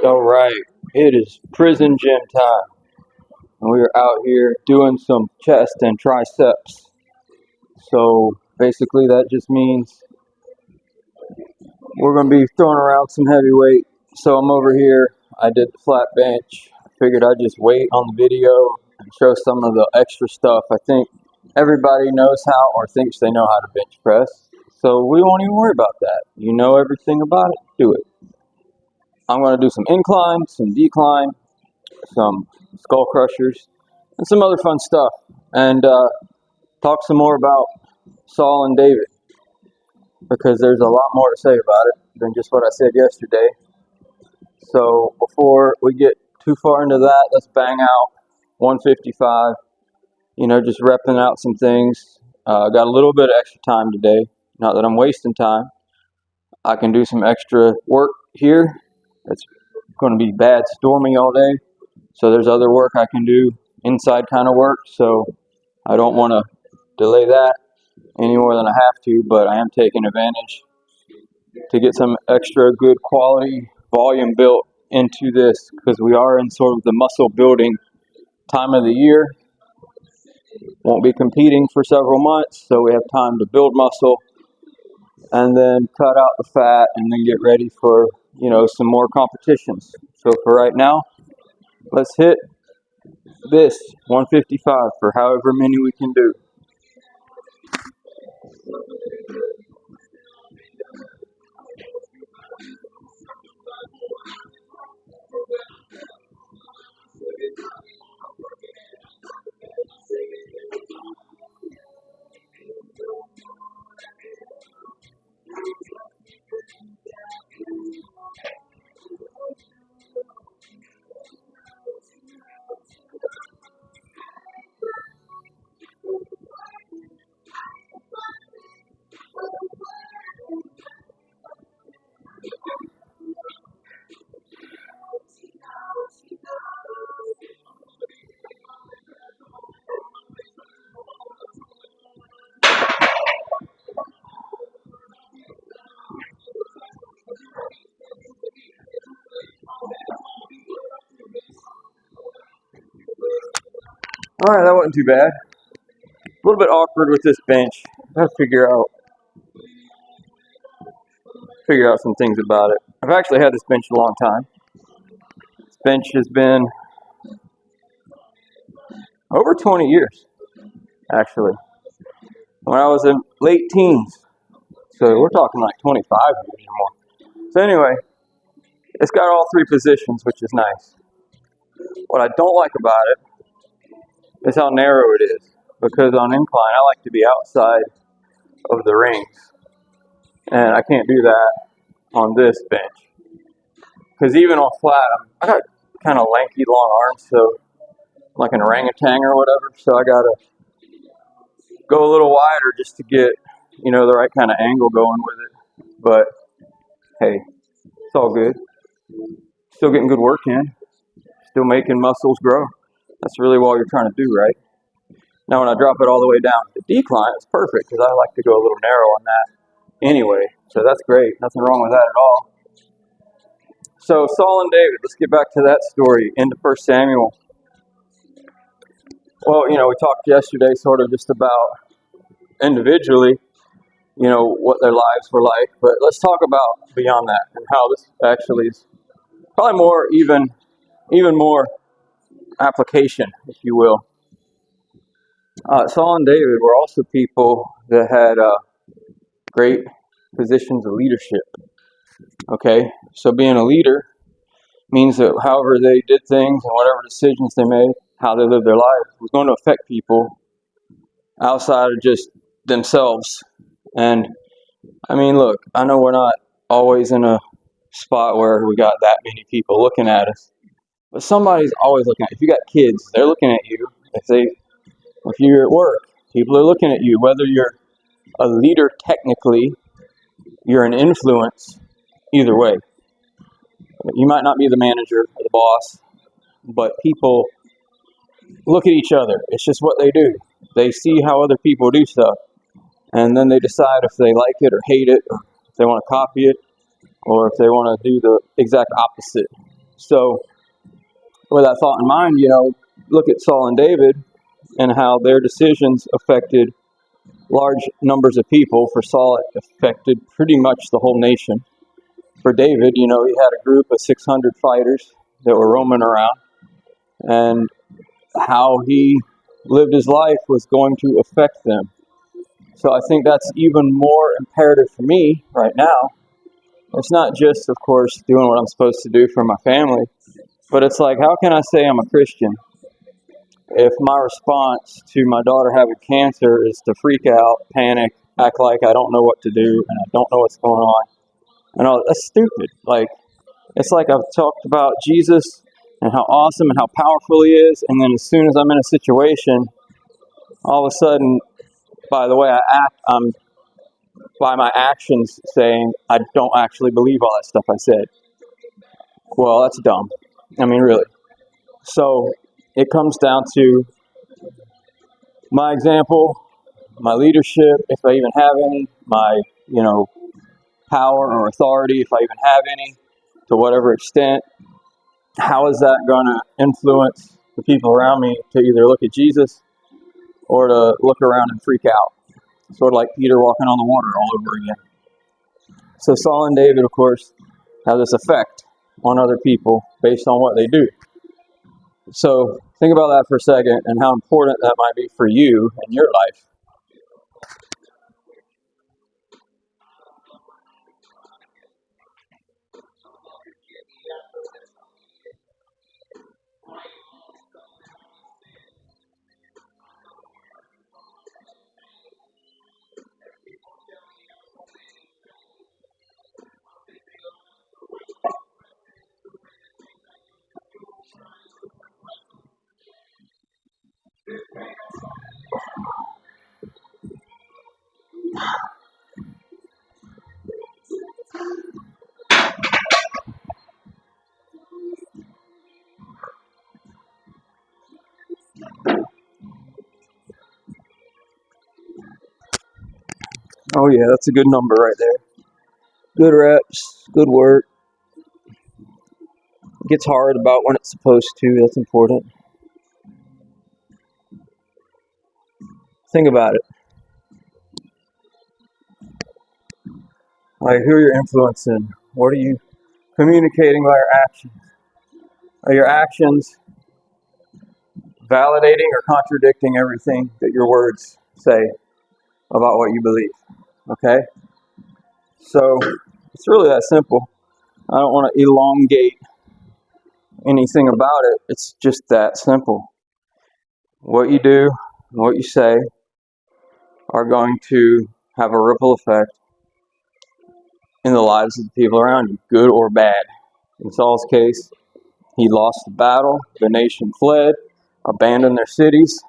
All right, it is prison gym time, and we are out here doing some chest and triceps. So basically, that just means we're going to be throwing around some heavy weight. So I'm over here. I did the flat bench. I figured I'd just wait on the video and show some of the extra stuff. I think everybody knows how or thinks they know how to bench press. So we won't even worry about that. You know everything about it. Do it. I'm going to do some incline, some decline, some skull crushers, and some other fun stuff. And talk some more about Saul and David, because there's a lot more to say about it than just what I said yesterday. So before we get too far into that, let's bang out 155. Just repping out some things. Got a little bit of extra time today. Not that I'm wasting time. I can do some extra work here. It's going to be bad stormy all day. So there's other work I can do, inside kind of work. So I don't want to delay that any more than I have to, but I am taking advantage to get some extra good quality volume built into this, because we are in sort of the muscle building time of the year. Won't be competing for several months, so we have time to build muscle and then cut out the fat and then get ready for, some more competitions. So for right now, let's hit this 155 for however many we can do. All right, that wasn't too bad. A little bit awkward with this bench. I have to figure out some things about it. I've actually had this bench a long time. This bench has been over 20 years, actually. When I was in late teens. So we're talking like 25 years or more. So anyway, it's got all three positions, which is nice. What I don't like about it is how narrow it is, because on incline I like to be outside of the rings, and I can't do that on this bench, because even on flat I got kind of lanky long arms, so like an orangutan or whatever, so I gotta go a little wider just to get the right kind of angle going with it. But hey, it's all good. Still getting good work in, still making muscles grow. That's really what you're trying to do, right? Now when I drop it all the way down to the decline, it's perfect, because I like to go a little narrow on that anyway. So that's great. Nothing wrong with that at all. So Saul and David, let's get back to that story, into 1 Samuel. Well, we talked yesterday sort of just about individually, what their lives were like. But let's talk about beyond that and how this actually is probably more even more application, if you will. Saul and David were also people that had great positions of leadership. Okay, so being a leader means that however they did things and whatever decisions they made, how they lived their life, was going to affect people outside of just themselves. And I mean, look, I know we're not always in a spot where we got that many people looking at us, but somebody's always looking at you. If you got kids, they're looking at you. If you're at work, people are looking at you. Whether you're a leader technically, you're an influence either way. You might not be the manager or the boss, but people look at each other. It's just what they do. They see how other people do stuff, and then they decide if they like it or hate it, or if they want to copy it, or if they want to do the exact opposite. So with that thought in mind, look at Saul and David and how their decisions affected large numbers of people. For Saul, it affected pretty much the whole nation. For David, he had a group of 600 fighters that were roaming around, and how he lived his life was going to affect them. So I think that's even more imperative for me right now. It's not just, of course, doing what I'm supposed to do for my family, but it's like, how can I say I'm a Christian if my response to my daughter having cancer is to freak out, panic, act like I don't know what to do and I don't know what's going on? And that's stupid. Like, it's like I've talked about Jesus and how awesome and how powerful he is, and then as soon as I'm in a situation, all of a sudden, by the way I act, I'm by my actions saying I don't actually believe all that stuff I said. Well, that's dumb. I mean, really. So it comes down to my example, my leadership, if I even have any, my, power or authority, if I even have any, to whatever extent. How is that going to influence the people around me to either look at Jesus or to look around and freak out? Sort of like Peter walking on the water all over again. So Saul and David, of course, have this effect on other people based on what they do. So think about that for a second and how important that might be for you in your life. Oh yeah, that's a good number right there. Good reps, good work. It gets hard about when it's supposed to. That's important. Think about it. Like, who are you influencing? What are you communicating by your actions? Are your actions validating or contradicting everything that your words say about what you believe? Okay? So, it's really that simple. I don't want to elongate anything about it. It's just that simple. What you do and what you say are going to have a ripple effect in the lives of the people around you, good or bad. In Saul's case, he lost the battle, the nation fled, abandoned their cities.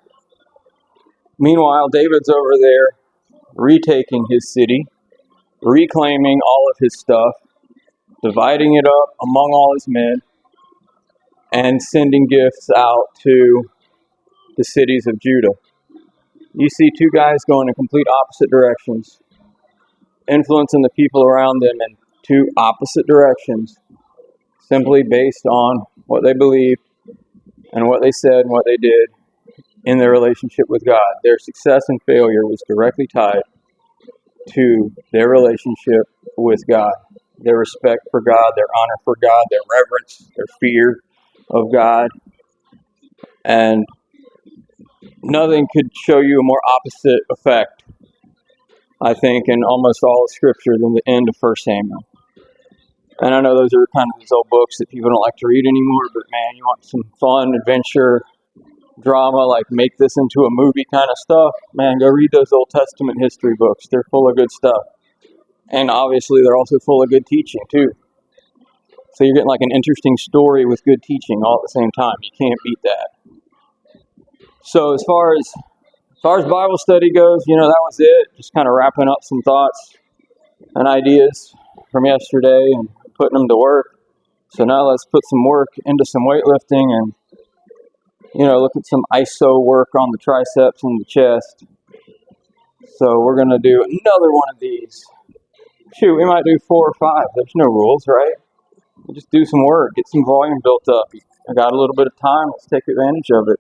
Meanwhile, David's over there retaking his city, reclaiming all of his stuff, dividing it up among all his men, and sending gifts out to the cities of Judah. You see two guys going in complete opposite directions, influencing the people around them in two opposite directions, simply based on what they believed and what they said and what they did in their relationship with God. Their success and failure was directly tied to their relationship with God, their respect for God, their honor for God, their reverence, their fear of God. And nothing could show you a more opposite effect, I think, in almost all of Scripture than the end of 1 Samuel. And I know those are kind of these old books that people don't like to read anymore, but man, you want some fun, adventure, drama, like make this into a movie kind of stuff, man, go read those Old Testament history books. They're full of good stuff. And obviously, they're also full of good teaching, too. So you're getting like an interesting story with good teaching all at the same time. You can't beat that. So as far as Bible study goes, that was it. Just kind of wrapping up some thoughts and ideas from yesterday and putting them to work. So now let's put some work into some weightlifting and, look at some ISO work on the triceps and the chest. So we're going to do another one of these. Shoot, we might do 4 or 5. There's no rules, right? Just do some work, get some volume built up. I got a little bit of time, let's take advantage of it.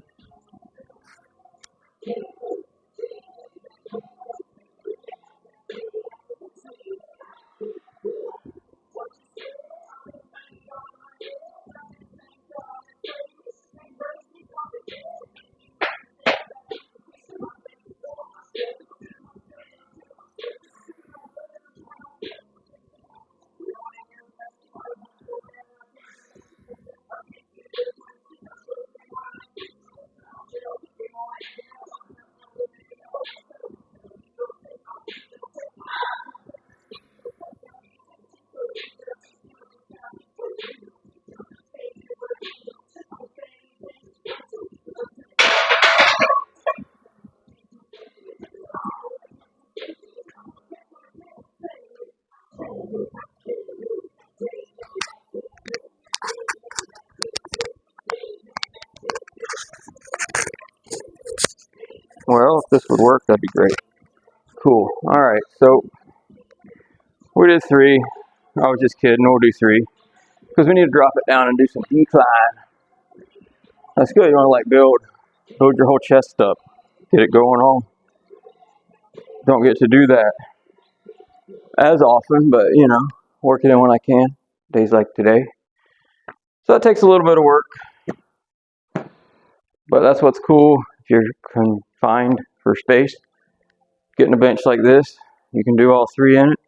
Well, if this would work, that'd be great. Cool. Alright, so we did 3. I was just kidding, we'll do 3. Because we need to drop it down and do some decline. That's good, you want to like build your whole chest up. Get it going on. Don't get to do that as often, but you know, work it in when I can. Days like today. So that takes a little bit of work. But that's what's cool if you're confined for space. Getting a bench like this, you can do all 3 in it.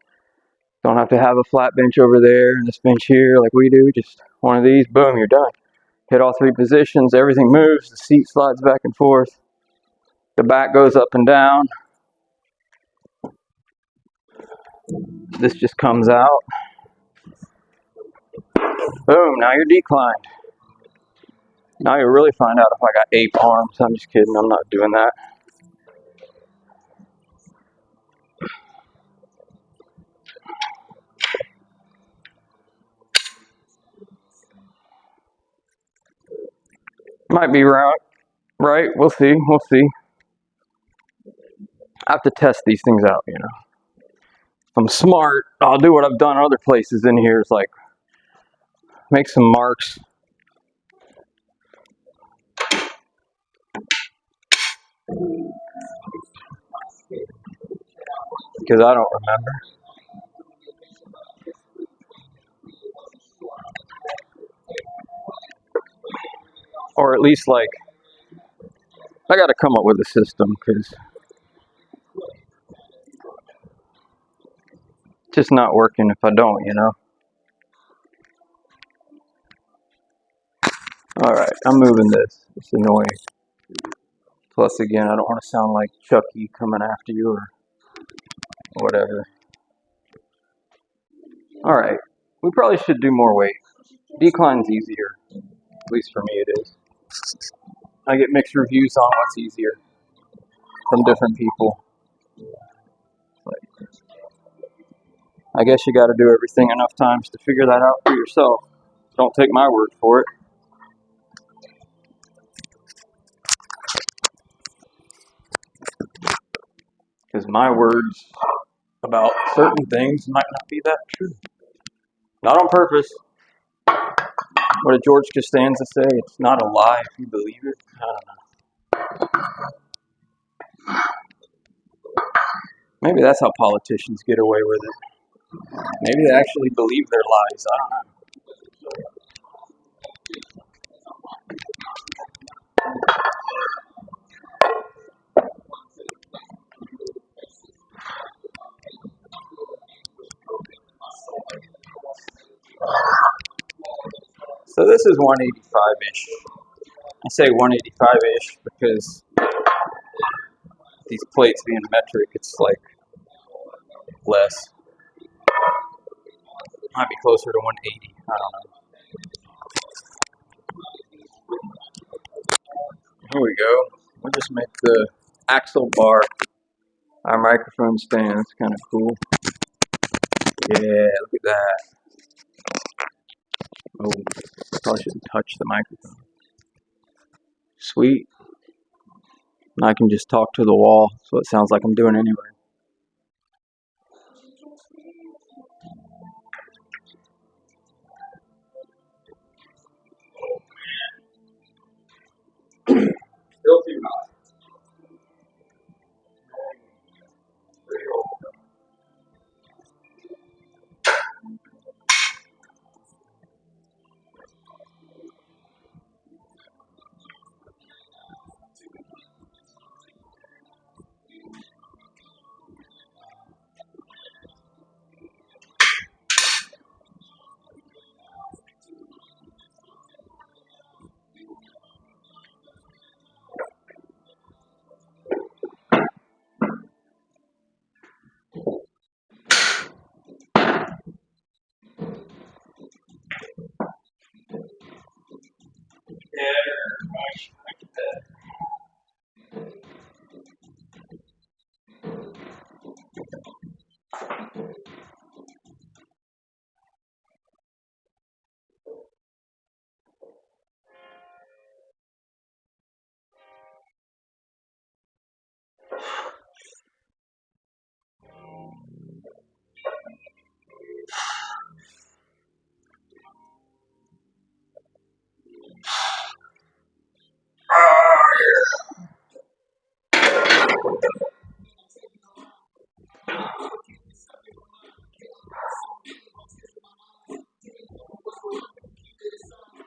Don't have to have a flat bench over there and this bench here like we do. Just one of these, boom, you're done. Hit all 3 positions, everything moves, the seat slides back and forth. The back goes up and down. This just comes out. Boom, now you're declined. Now you'll really find out if I got ape arms. I'm just kidding, I'm not doing that. Might be right, we'll see. I have to test these things out, you know. If I'm smart, I'll do what I've done other places in here. It's like, make some marks. Because I don't remember. Or at least like, I gotta come up with a system because it's just not working if I don't, you know. Alright, I'm moving this. It's annoying. Plus again, I don't want to sound like Chucky coming after you or whatever. Alright, we probably should do more weight. Decline's easier. At least for me it is. I get mixed reviews on what's easier from different people. Like, I guess you gotta do everything enough times to figure that out for yourself. Don't take my word for it. Because my words about certain things might not be that true. Not on purpose. What did George Costanza say? It's not a lie if you believe it. I don't know. Maybe that's how politicians get away with it. Maybe they actually believe their lies. I don't know. So this is 185-ish. I say 185-ish because these plates being metric, it's like less. Might be closer to 180. I don't know. Here we go. We'll just make the axle bar our microphone stand. It's kind of cool. Yeah, look at that. Oh, probably shouldn't touch the microphone. Sweet. And I can just talk to the wall, so it sounds like I'm doing anyway.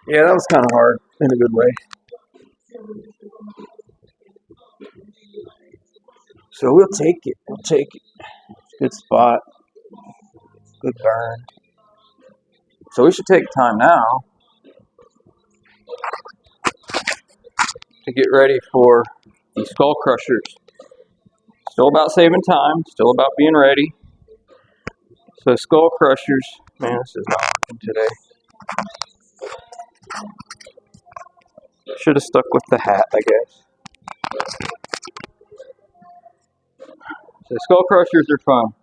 Yeah, that was kind of hard in a good way. So we'll take it. We'll take it. Good spot. Good burn. So we should take time now to get ready for the skull crushers. Still about saving time. Still about being ready. So skull crushers. Man, this is not working today. Should have stuck with the hat, I guess. So skull crushers are fun.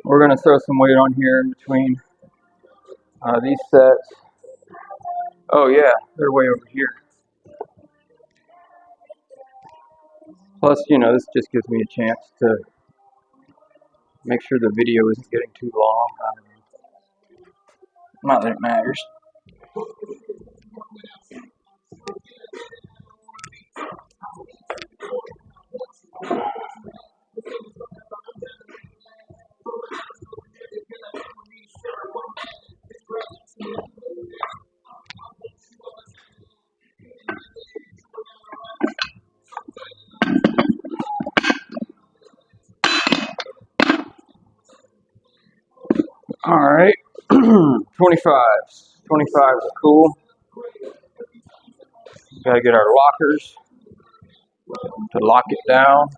We're gonna throw some weight on here in between these sets. Oh yeah, they're way over here. Plus, this just gives me a chance to make sure the video isn't getting too long. Not that it matters. All right, 25s. 25s are cool. Got to get our lockers to lock it down.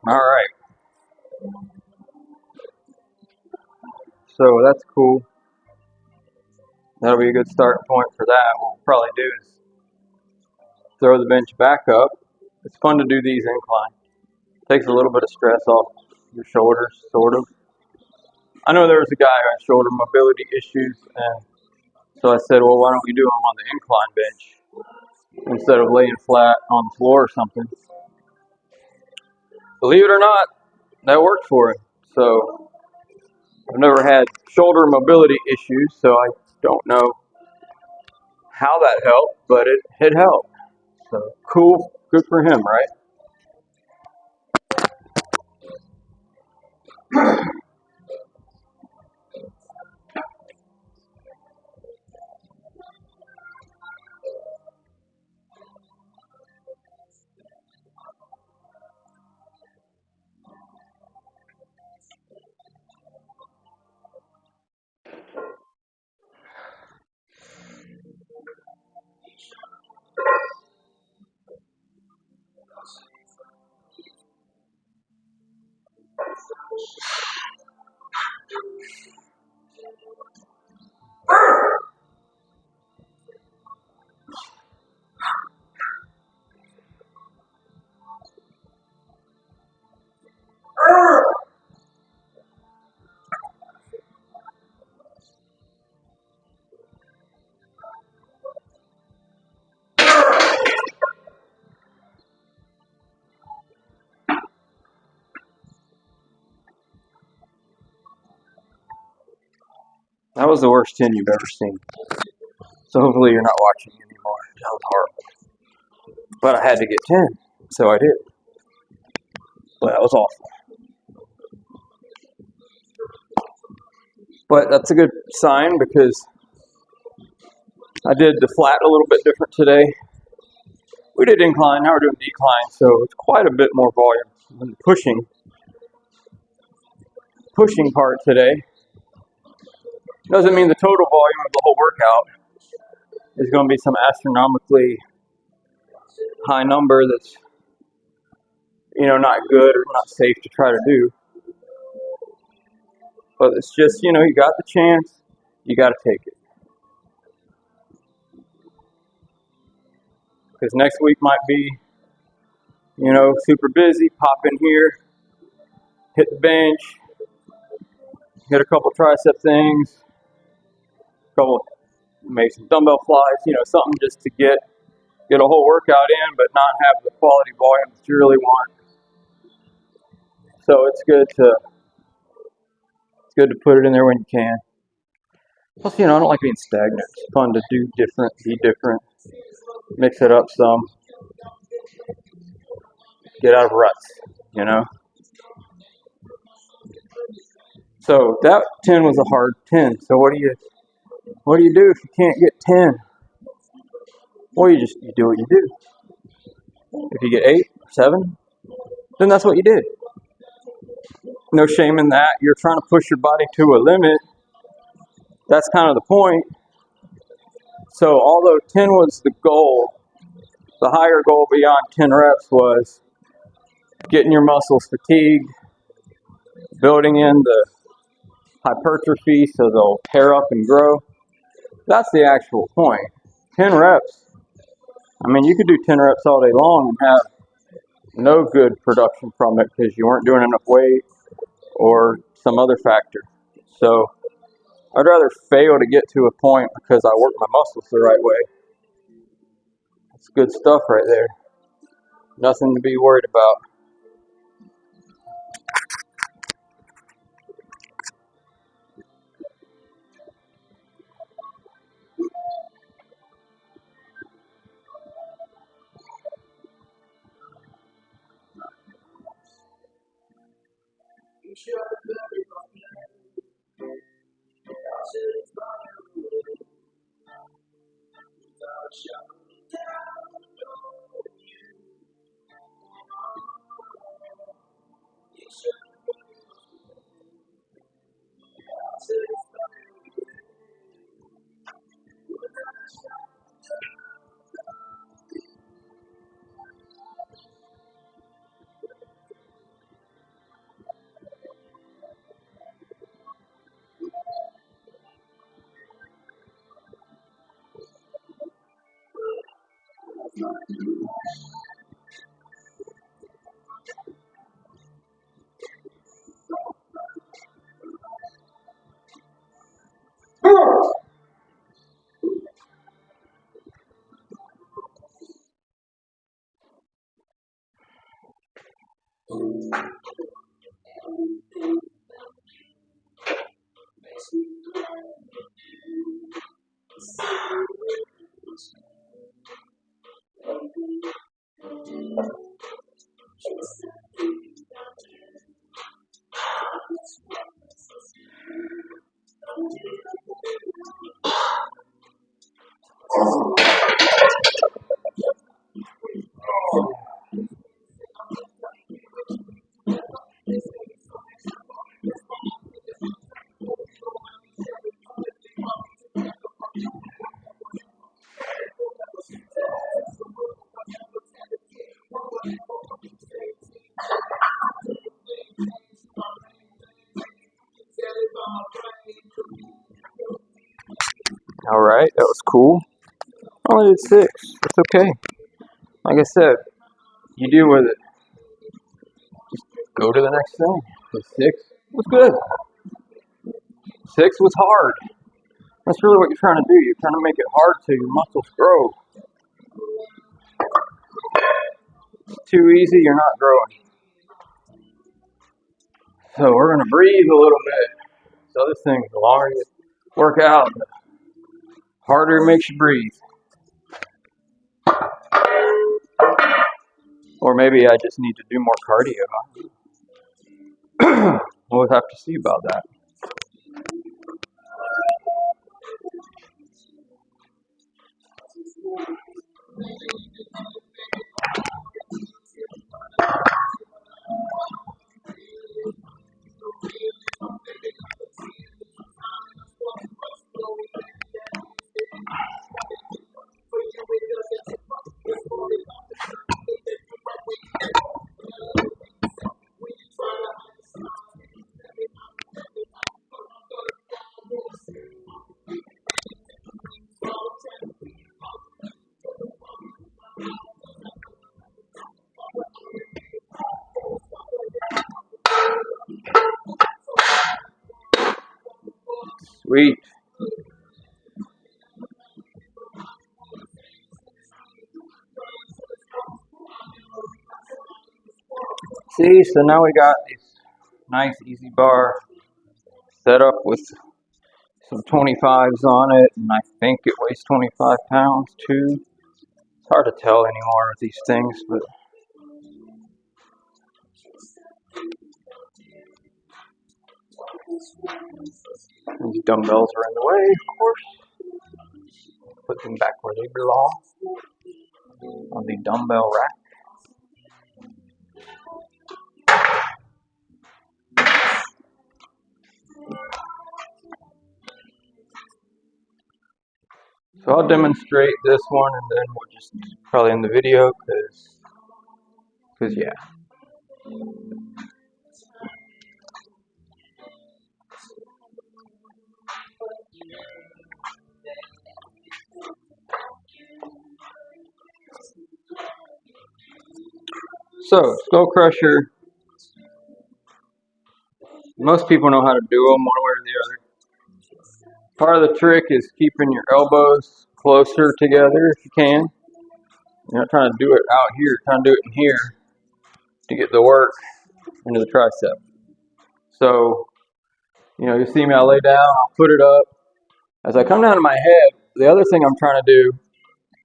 All right. So that's cool. That'll be a good starting point for that. What we'll probably do is throw the bench back up. It's fun to do these incline. Takes a little bit of stress off your shoulders, sort of. I know there was a guy who had shoulder mobility issues, and so I said, well, why don't we do them on the incline bench instead of laying flat on the floor or something. Believe it or not, that worked for him. So I've never had shoulder mobility issues, so I don't know how that helped, but it helped. So cool, good for him, right? That was the worst 10 you've ever seen. So hopefully you're not watching anymore. That was horrible. But I had to get 10, so I did. But that was awful. But that's a good sign because I did the flat a little bit different today. We did incline, now we're doing decline, so it's quite a bit more volume than the pushing part today. Doesn't mean the total volume of the whole workout is going to be some astronomically high number that's not good or not safe to try to do. But it's just, you got the chance, you got to take it. Because next week might be, super busy. Pop in here, hit the bench, hit a couple tricep things, maybe some dumbbell flies, something just to get get a whole workout in, but not have the quality volume that you really want. So it's good to put it in there when you can. Plus, I don't like being stagnant. It's fun to do different, be different, mix it up some, get out of ruts. So that 10 was a hard 10. So what do you do if you can't get 10? Well, you do what you do. If you get 8 or 7, then that's what you did. No shame in that. You're trying to push your body to a limit. That's kind of the point. So although 10 was the goal, the higher goal beyond 10 reps was getting your muscles fatigued, building in the hypertrophy so they'll tear up and grow. That's the actual point. 10 reps. You could do 10 reps all day long and have no good production from it because you weren't doing enough weight or some other factor. So I'd rather fail to get to a point because I work my muscles the right way. It's good stuff right there. Nothing to be worried about. All right, that was cool. I only did 6. It's okay. Like I said, you deal with it. Just go to the next thing. The 6 was good. 6 was hard. That's really what you're trying to do. You're trying to make it hard so your muscles grow. It's too easy, you're not growing. So we're going to breathe a little bit. So this thing, the longer you work out, the harder it makes you breathe. Or maybe I just need to do more cardio. We'll have to see about that. Sweet. See, so now we got this nice easy bar set up with some 25s on it, and I think it weighs 25 pounds too. It's hard to tell anymore with these things, but these dumbbells are in the way, of course. Put them back where they belong on the dumbbell rack. So I'll demonstrate this one, and then we'll just probably end the video, cause yeah. So Skull Crusher, most people know how to do them one way or the other. Part of the trick is keeping your elbows closer together if you can. You're not trying to do it out here, you're trying to do it in here to get the work into the tricep. So, you see me, I lay down, I'll put it up. As I come down to my head, the other thing I'm trying to do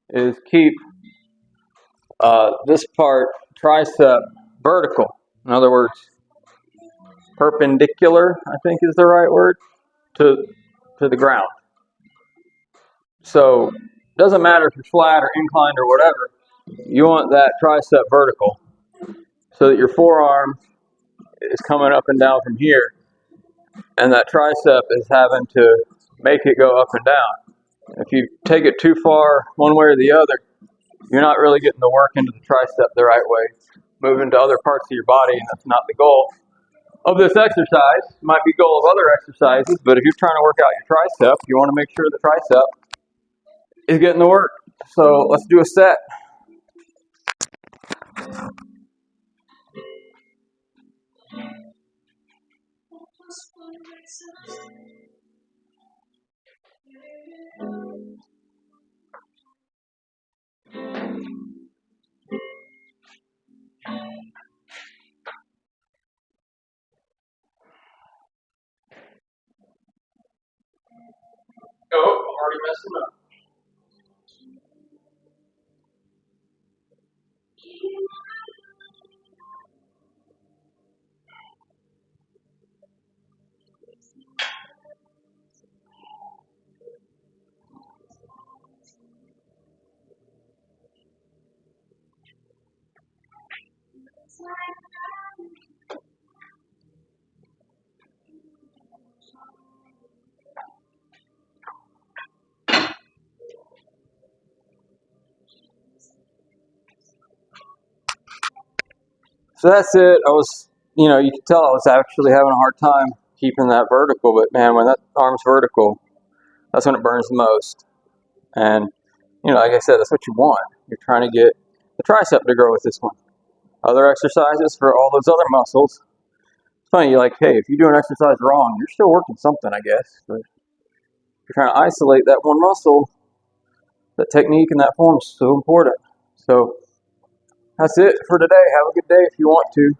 is keep this part, tricep, vertical. In other words, perpendicular, I think is the right word, to the ground. So it doesn't matter if you're flat or inclined or whatever, you want that tricep vertical so that your forearm is coming up and down from here, and that tricep is having to make it go up and down. If you take it too far one way or the other, you're not really getting the work into the tricep the right way. Moving to other parts of your body, and that's not the goal of this exercise. It might be goal of other exercises, but if you're trying to work out your tricep, you want to make sure the tricep is getting the work. So let's do a set. Oh, I'm already messing up. So that's it. I was, you could tell I was actually having a hard time keeping that vertical, but man, when that arm's vertical, that's when it burns the most. And, like I said, that's what you want. You're trying to get the tricep to grow with this one. Other exercises for all those other muscles. It's funny, you're like, hey, if you do an exercise wrong, you're still working something, I guess. But if you're trying to isolate that one muscle, that technique and that form is so important. So that's it for today. Have a good day if you want to.